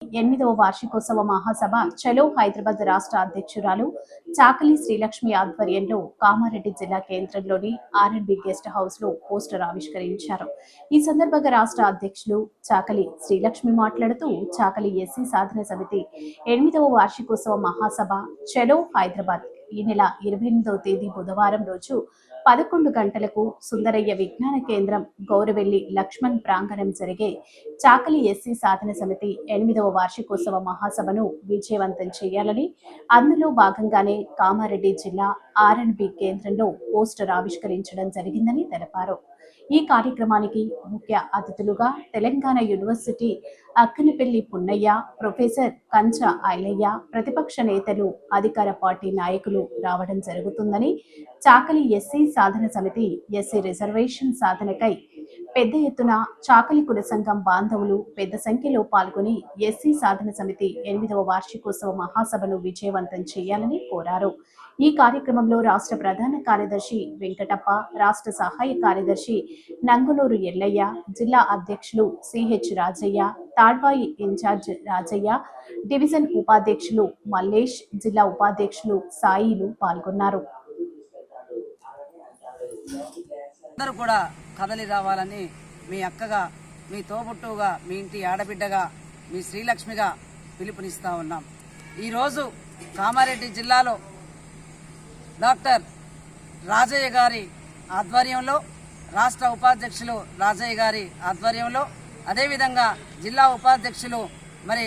8వ వార్షికోత్సవ మహాసభ చలో హైదరాబాద్ రాష్ట్ర అధ్యక్షురాలు చాకలి శ్రీలక్ష్మి ఆధ్వర్యంలో కామారెడ్డి జిల్లా కేంద్రంలోని ఆర్ఎండ్బి గెస్ట్ హౌస్ లో పోస్టర్ ఆవిష్కరించారు. ఈ సందర్భంగా రాష్ట్ర అధ్యక్షులు చాకలి శ్రీలక్ష్మి మాట్లాడుతూ చాకలి ఎస్సీ సాధన సమితి 8వ వార్షికోత్సవ మహాసభ చలో హైదరాబాద్ ఈ నెల 28వ తేదీ బుధవారం రోజు 11 గంటలకు సుందరయ్య విజ్ఞాన కేంద్రం గౌరవెల్లి లక్ష్మణ్ ప్రాంగణం జరిగే చాకలి ఎస్సీ సాధన సమితి 8వ వార్షికోత్సవ మహాసభను విజయవంతం చేయాలని, అందులో భాగంగానే కామారెడ్డి జిల్లా ఆర్ఎండ్బి కేంద్రంలో పోస్టర్ ఆవిష్కరించడం జరిగిందని తెలిపారు. ఈ కార్యక్రమానికి ముఖ్య అతిథులుగా తెలంగాణ యూనివర్సిటీ అక్కనపల్లి పున్నయ్య, ప్రొఫెసర్ కంచ ఐలయ్య, ప్రతిపక్ష నేతలు, అధికార పార్టీ నాయకులు రావడం జరుగుతుందని, చాకలి ఎస్సీ సాధన సమితి ఎస్సీ రిజర్వేషన్ సాధనకై పెద్ద ఎత్తున చాకలి కుల సంఘం బాంధవులు పెద్ద సంఖ్యలో పాల్గొని ఎస్సీ సాధన సమితి 8వ వార్షికోత్సవ మహాసభను విజయవంతం చేయాలని కోరారు. ఈ కార్యక్రమంలో రాష్ట్ర ప్రధాన కార్యదర్శి వెంకటప్ప, రాష్ట్ర సహాయ కార్యదర్శి నంగునూరు ఎల్లయ్య, జిల్లా అధ్యక్షులు CH Rajaiah, Tadvai in charge Rajaiah, division ఉపాధ్యక్షులు మల్లేష్, జిల్లా ఉపాధ్యక్షులు సాయిలు పాల్గొన్నారు. అందరూ కూడా కదలి రావాలని మీ అక్కగా, మీ తోబుట్టుగా, మీ ఇంటి ఆడబిడ్డగా, మీ శ్రీలక్ష్మిగా పిలుపునిస్తా ఉన్నాం. ఈరోజు కామారెడ్డి జిల్లాలో డాక్టర్ రాజయ్య గారి ఆధ్వర్యంలో, రాష్ట్ర ఉపాధ్యక్షులు రాజయ్య గారి ఆధ్వర్యంలో, అదేవిధంగా జిల్లా ఉపాధ్యక్షులు మరి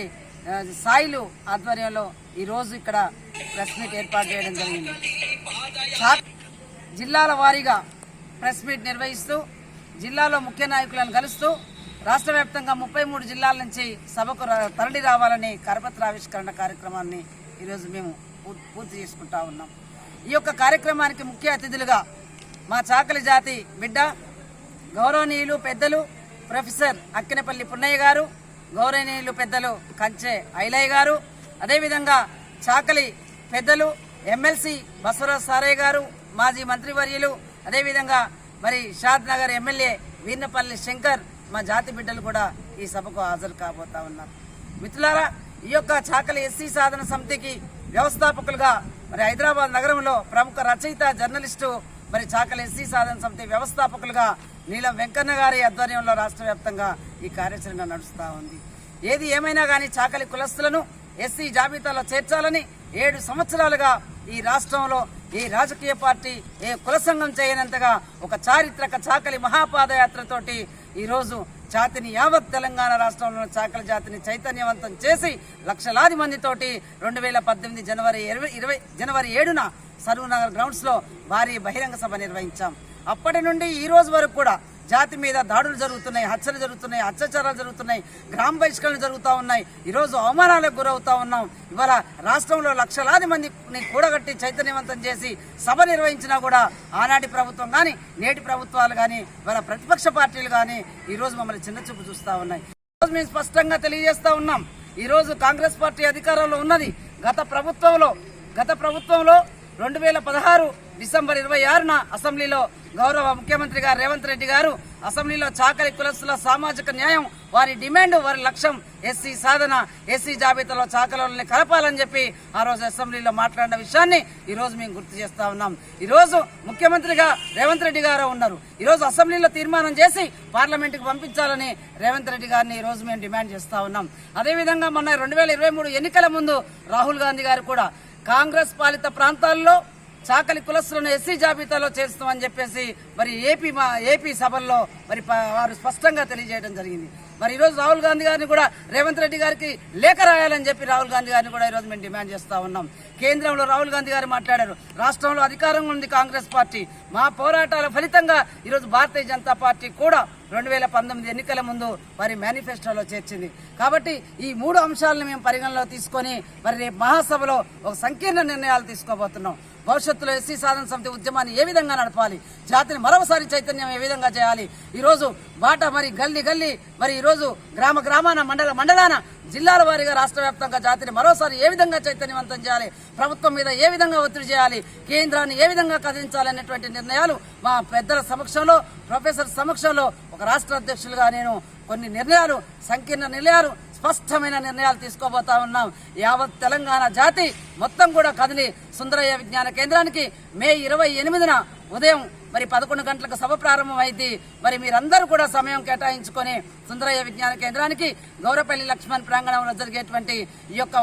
సాయిలు ఆధ్వర్యంలో ఈరోజు ఇక్కడ ప్రెస్ మీట్ ఏర్పాటు చేయడం జరిగింది. జిల్లాల వారీగా ప్రెస్ మీట్ నిర్వహిస్తూ జిల్లాలో ముఖ్య నాయకులను కలుస్తూ రాష్ట్ర వ్యాప్తంగా 33 జిల్లాల నుంచి సభకు తరలి రావాలని కరపత్ర ఆవిష్కరణ కార్యక్రమాన్ని ఈరోజు మేము పూర్తి చేసుకుంటా ఉన్నాం. ఈ యొక్క కార్యక్రమానికి ముఖ్య అతిథులుగా మా చాకలి జాతి బిడ్డ గౌరవనీయులు పెద్దలు ప్రొఫెసర్ అక్కినపల్లి పున్నయ్య గారు, గౌరవనీయులు పెద్దలు కంచె ఐలయ్య గారు, అదేవిధంగా చాకలి పెద్దలు ఎమ్మెల్సీ బసవరాజ్ సారయ్య గారు, మాజీ మంత్రివర్యులు, అదేవిధంగా మరి షాద్ నగర్ ఎమ్మెల్యే వీర్నపల్లి శంకర్, మా జాతి బిడ్డలు కూడా ఈ సభకు హాజరు కాబోతా ఉన్నారు. మిత్రులారా, ఈ యొక్క చాకలి ఎస్సీ సాధన సమితికి వ్యవస్థాపకులుగా మరి హైదరాబాద్ నగరంలో ప్రముఖ రచయిత, జర్నలిస్టు, మరి చాకలి ఎస్సీ సాధన సమితి వ్యవస్థాపకులుగా నీలం వెంకన్న గారి ఆధ్వర్యంలో రాష్ట్ర వ్యాప్తంగా ఈ కార్యాచరణ నడుస్తూ ఉంది. ఏది ఏమైనా కానీ చాకలి కులస్తులను ఎస్సీ జాబితాలో చేర్చాలని 7 సంవత్సరాలుగా ఈ రాష్ట్రంలో ఏ రాజకీయ పార్టీ, ఏ కుల సంఘం చేయనంతగా ఒక చారిత్రక చాకలి మహాపాదయాత్రతోటి ఈరోజు జాతిని, యావత్ తెలంగాణ రాష్ట్రంలో చాకలి జాతిని చైతన్యవంతం చేసి లక్షలాది మందితోటి 2018 జనవరి 7న సరూనగర్ గ్రౌండ్స్ లో భారీ బహిరంగ సభ నిర్వహించాం. అప్పటి నుండి ఈ రోజు వరకు కూడా జాతి మీద దాడులు జరుగుతున్నాయి, హత్యలు జరుగుతున్నాయి, అత్యాచారాలు జరుగుతున్నాయి, గ్రామ బహిష్కరణలు జరుగుతూ ఉన్నాయి. ఈరోజు అవమానాలకు గురవుతా ఉన్నాం. ఇవాళ రాష్ట్రంలో లక్షలాది మందిని కూడగట్టి చైతన్యవంతం చేసి సభ నిర్వహించినా కూడా ఆనాటి ప్రభుత్వం కానీ, నేటి ప్రభుత్వాలు కానీ, ఇవాళ ప్రతిపక్ష పార్టీలు కానీ ఈరోజు మమ్మల్ని చిన్నచూపు చూస్తూ ఉన్నాయి. ఈరోజు మేము స్పష్టంగా తెలియజేస్తా ఉన్నాం, ఈరోజు కాంగ్రెస్ పార్టీ అధికారంలో ఉన్నది. గత ప్రభుత్వంలో 2016 డిసెంబర్ 26న అసెంబ్లీలో గౌరవ ముఖ్యమంత్రి గారు రేవంత్ రెడ్డి గారు అసెంబ్లీలో చాకలి కులస్తుల సామాజిక న్యాయం, వారి డిమాండ్, వారి లక్ష్యం ఎస్సీ సాధన, ఎస్సీ జాబితాలో చాకలిని కలపాలని చెప్పి ఆ రోజు అసెంబ్లీలో మాట్లాడిన విషయాన్ని ఈరోజు మేము గుర్తు చేస్తా ఉన్నాం. ఈరోజు ముఖ్యమంత్రిగా రేవంత్ రెడ్డి గారు ఉన్నారు. ఈరోజు అసెంబ్లీలో తీర్మానం చేసి పార్లమెంటుకు పంపించాలని రేవంత్ రెడ్డి గారిని ఈరోజు మేము డిమాండ్ చేస్తా ఉన్నాం. అదేవిధంగా మొన్న 2023 ఎన్నికల ముందు రాహుల్ గాంధీ గారు కూడా కాంగ్రెస్ పాలిత ప్రాంతాల్లో చాకలి కులస్తులను ఎస్సీ జాబితాలో చేస్తామని చెప్పేసి మరి ఏపీ సభల్లో మరి వారు స్పష్టంగా తెలియజేయడం జరిగింది. మరి ఈరోజు రాహుల్ గాంధీ గారిని కూడా రేవంత్ రెడ్డి గారికి లేఖ రాయాలని చెప్పి రాహుల్ గాంధీ గారిని కూడా ఈరోజు మేము డిమాండ్ చేస్తా ఉన్నాం. కేంద్రంలో రాహుల్ గాంధీ గారు మాట్లాడారు, రాష్ట్రంలో అధికారంలో ఉంది కాంగ్రెస్ పార్టీ. మా పోరాటాల ఫలితంగా ఈరోజు భారతీయ జనతా పార్టీ కూడా 2019 ఎన్నికల ముందు వారి మేనిఫెస్టోలో చేర్చింది. కాబట్టి ఈ 3 అంశాలను మేము పరిగణలో తీసుకొని మరి రేపు మహాసభలో ఒక సంకీర్ణ నిర్ణయాలు తీసుకోబోతున్నాం. భవిష్యత్తులో ఎస్సీ సాధన సమితి ఉద్యమాన్ని ఏ విధంగా నడపాలి, జాతిని మరోసారి చైతన్యం ఏ విధంగా చేయాలి, ఈరోజు బాట మరి గల్లీ మరి ఈరోజు గ్రామాన మండలాన జిల్లాల వారీగా రాష్ట్ర వ్యాప్తంగా జాతిని మరోసారి ఏ విధంగా చైతన్యవంతం చేయాలి, ప్రభుత్వం మీద ఏ విధంగా ఒత్తిడి చేయాలి, కేంద్రాన్ని ఏ విధంగా కదిలించాలనేటువంటి నిర్ణయాలు మా పెద్దల సమక్షంలో, ప్రొఫెసర్ సమక్షంలో ఒక రాష్ట్ర అధ్యక్షులుగా నేను కొన్ని నిర్ణయాలు, సంకీర్ణ నిర్ణయాలు స్పష్టమైన నిర్ణయాలు తీసుకోబోతా ఉన్నాం. యావత్ తెలంగాణ జాతి మొత్తం కూడా కదిలి సుందరయ్య విజ్ఞాన కేంద్రానికి మే 28న ఉదయం మరి 11 గంటలకు సభ ప్రారంభమైంది. మరి మీరందరూ కూడా సమయం కేటాయించుకొని సుందరయ్య విజ్ఞాన కేంద్రానికి గౌరపల్లి లక్ష్మణ్ ప్రాంగణంలో జరిగేటువంటి ఈ యొక్క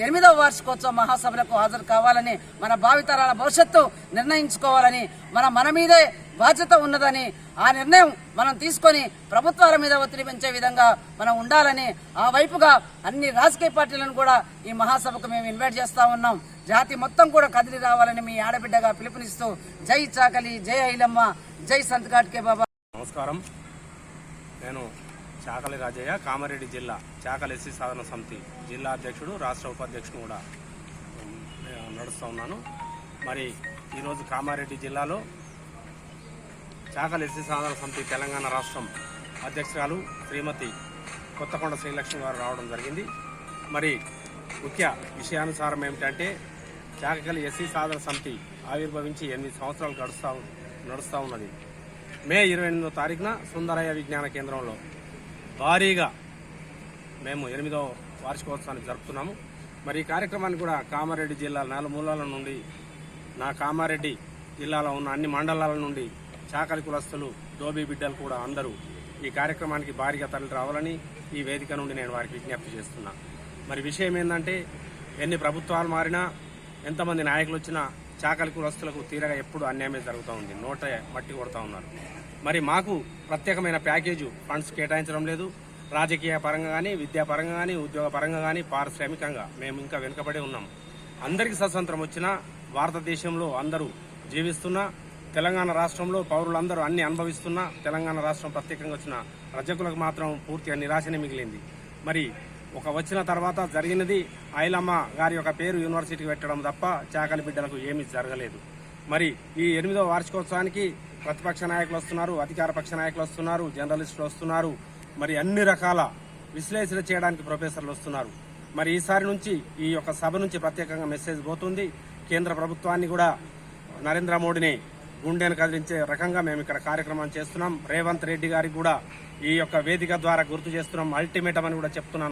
8వ వార్షికోత్సవ మహాసభలకు హాజరు కావాలని, మన భావితరాల భవిష్యత్తు నిర్ణయించుకోవాలని, మన మీదే బాధ్యత ఉన్నదని, ఆ నిర్ణయం మనం తీసుకొని ప్రభుత్వాల మీద ఒత్తిడి పెంచే విధంగా మనం ఉండాలని, ఆ వైపుగా అన్ని రాజకీయ పార్టీలను కూడా ఈ మహాసభకు మేము ఇన్వైట్ చేస్తా ఉన్నాం. జాతి మొత్తం కూడా కదిలి రావాలని మీ ఆడబిడ్డగా పిలుపునిస్తూ జై చాకలి, జై ఐలమ్మ, జై సంతఘాట్ కే బాబా. నమస్కారం. నేను చాకలి రాజయ్య, కామారెడ్డి జిల్లా చాకలి ఎస్సీ సాధన సమితి జిల్లా అధ్యక్షుడు, రాష్ట్ర ఉపాధ్యక్షుడు కూడా నడుస్తూ ఉన్నాను. మరి ఈరోజు కామారెడ్డి జిల్లాలో చాకలి ఎస్సీ సాధన సమితి తెలంగాణ రాష్ట్రం అధ్యక్షురాలు శ్రీమతి కొత్తకొండ శ్రీలక్ష్మి గారు రావడం జరిగింది. మరి ముఖ్య విషయానుసారం ఏమిటంటే, చాకలి ఎస్సీ సాధన సమితి ఆవిర్భవించి 8 సంవత్సరాలు నడుస్తూ ఉన్నది. మే 28వ తారీఖున సుందరయ్య విజ్ఞాన కేంద్రంలో భారీగా మేము 8వ వార్షికోత్సవాన్ని జరుపుతున్నాము. మరి ఈ కార్యక్రమాన్ని కూడా కామారెడ్డి జిల్లా నలుమూలల నుండి, నా కామారెడ్డి జిల్లాలో ఉన్న అన్ని మండలాల నుండి చాకలి కులస్తులు, దోబీ బిడ్డలు కూడా అందరూ ఈ కార్యక్రమానికి భారీగా తరలి రావాలని ఈ వేదిక నుండి నేను వారికి విజ్ఞప్తి చేస్తున్నా. మరి విషయం ఏంటంటే, ఎన్ని ప్రభుత్వాలు మారినా, ఎంతమంది నాయకులు వచ్చినా చాకలి కులస్తులకు తీరగా ఎప్పుడు అన్యాయమే జరుగుతూ ఉంది. నోట మట్టి కొడతా ఉన్నారు. మరి మాకు ప్రత్యేకమైన ప్యాకేజీ ఫండ్స్ కేటాయించడం లేదు. రాజకీయ పరంగా కానీ, విద్యా పరంగా కానీ, ఉద్యోగ పరంగా కానీ, పారిశ్రామికంగా మేము ఇంకా వెనుకబడి ఉన్నాం. అందరికీ స్వతంత్రం వచ్చినా, భారతదేశంలో అందరూ జీవిస్తున్నా, తెలంగాణ రాష్ట్రంలో పౌరులందరూ అన్ని అనుభవిస్తున్నా, తెలంగాణ రాష్ట్రం ప్రత్యేకంగా వచ్చిన ప్రజకులకు మాత్రం పూర్తిగా నిరాశనే మిగిలింది. మరి వచ్చిన తర్వాత జరిగినది ఐలమ్మ గారి యొక్క పేరు యూనివర్సిటీకి పెట్టడం తప్ప చాకలి బిడ్డలకు ఏమీ జరగలేదు. మరి ఈ 8వ వార్షికోత్సవానికి ప్రతిపక్ష నాయకులు వస్తున్నారు, అధికార పక్ష నాయకులు వస్తున్నారు, జర్నలిస్టులు వస్తున్నారు, మరి అన్ని రకాల విశ్లేషణ చేయడానికి ప్రొఫెసర్లు వస్తున్నారు. మరి ఈసారి నుంచి ఈ యొక్క సభ నుంచి ప్రత్యేకంగా మెసేజ్ పోతుంది. కేంద్ర ప్రభుత్వాన్ని కూడా, నరేంద్ర మోడీని గుండెను కదిలించే రకంగా మేము ఇక్కడ కార్యక్రమం చేస్తున్నాం. రేవంత్ రెడ్డి గారికి కూడా ఈ యొక్క వేదిక ద్వారా గుర్తు చేస్తున్నాం. అల్టిమేటం అని కూడా చెప్తున్నాం.